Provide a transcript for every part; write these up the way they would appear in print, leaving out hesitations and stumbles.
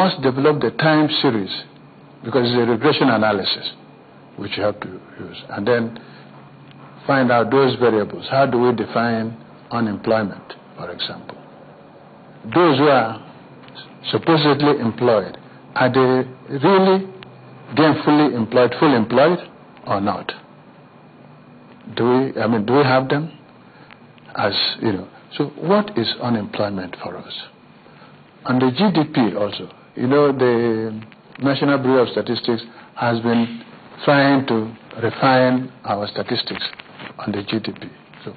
must develop the time series, because it's a regression analysis which you have to use, and then find out those variables. How do we define unemployment, for example? Those who are supposedly employed, are they really gainfully employed, fully employed, or not? Do we have them? As you know, so what is unemployment for us? And the GDP also, the National Bureau of Statistics has been trying to refine our statistics on the GDP. So,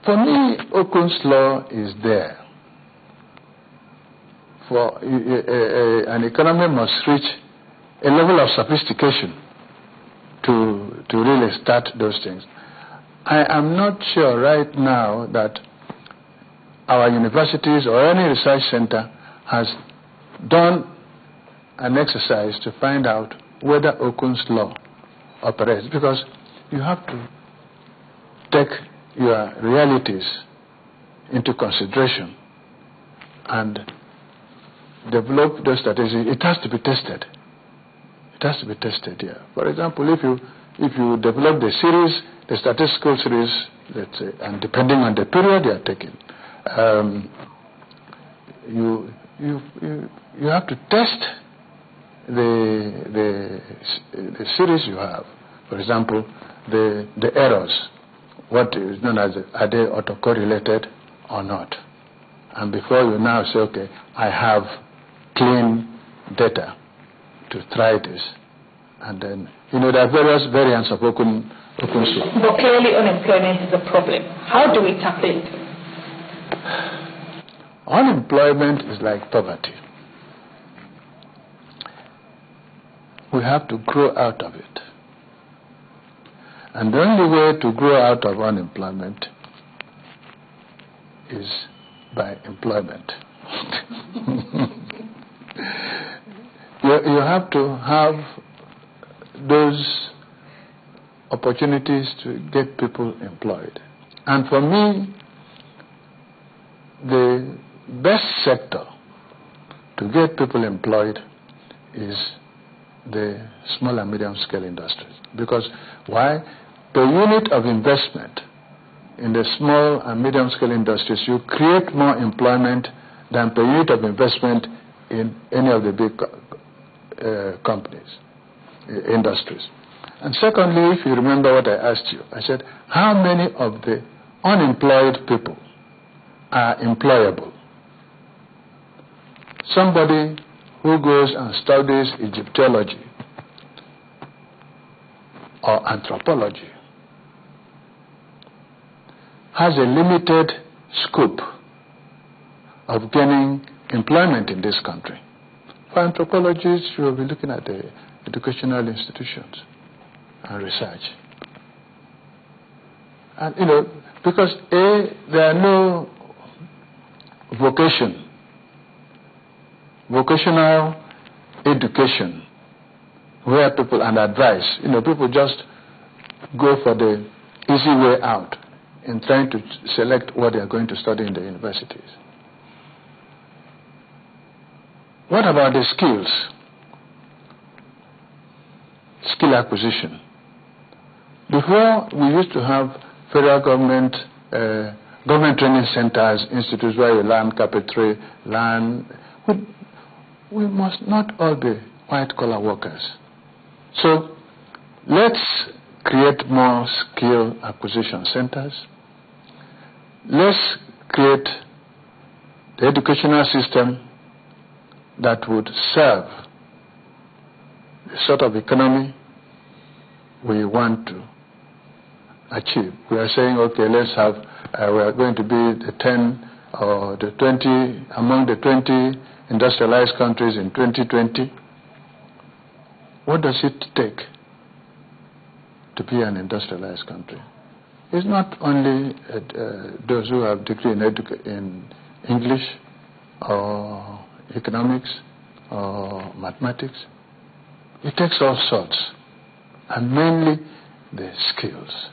for me, Okun's law is there. For an economy must reach a level of sophistication to really start those things. I am not sure right now that our universities or any research center has done an exercise to find out whether Okun's law operates, because you have to take your realities into consideration and develop those statistics. It has to be tested. It has to be tested here. For example, if you develop the series, the statistical series, let's say, and depending on the period you are taking, you have to test the series you have. For example, the errors, what is known as, are they autocorrelated or not? And before you now say, okay, I have clean data to try this, and then there are various variants of Okun's law. But clearly, unemployment is a problem. How do we tackle it? Unemployment is like poverty. We have to grow out of it. And the only way to grow out of unemployment is by employment. You have to have those opportunities to get people employed. And for me, the best sector to get people employed is the small and medium scale industries. Because why? Per unit of investment in the small and medium scale industries, you create more employment than per unit of investment in any of the big industries. And secondly, if you remember what I asked you, I said, how many of the unemployed people are employable? Somebody who goes and studies Egyptology or anthropology has a limited scope of gaining employment in this country. For anthropologists, you will be looking at the educational institutions and research. And, because there are no vocational education where people, and advice, people just go for the easy way out in trying to select what they are going to study in the universities. What about the skills? Skill acquisition. Before, we used to have federal government training centers, institutes where you learn carpentry, we must not all be white-collar workers. So let's create more skill acquisition centers. Let's create the educational system that would serve the sort of economy we want to achieve. We are saying, okay, let's have, we are going to be the 10 or the 20, among the 20 industrialized countries in 2020. What does it take to be an industrialized country? It's not only those who have degree in English or economics or mathematics. It takes all sorts, and mainly the skills.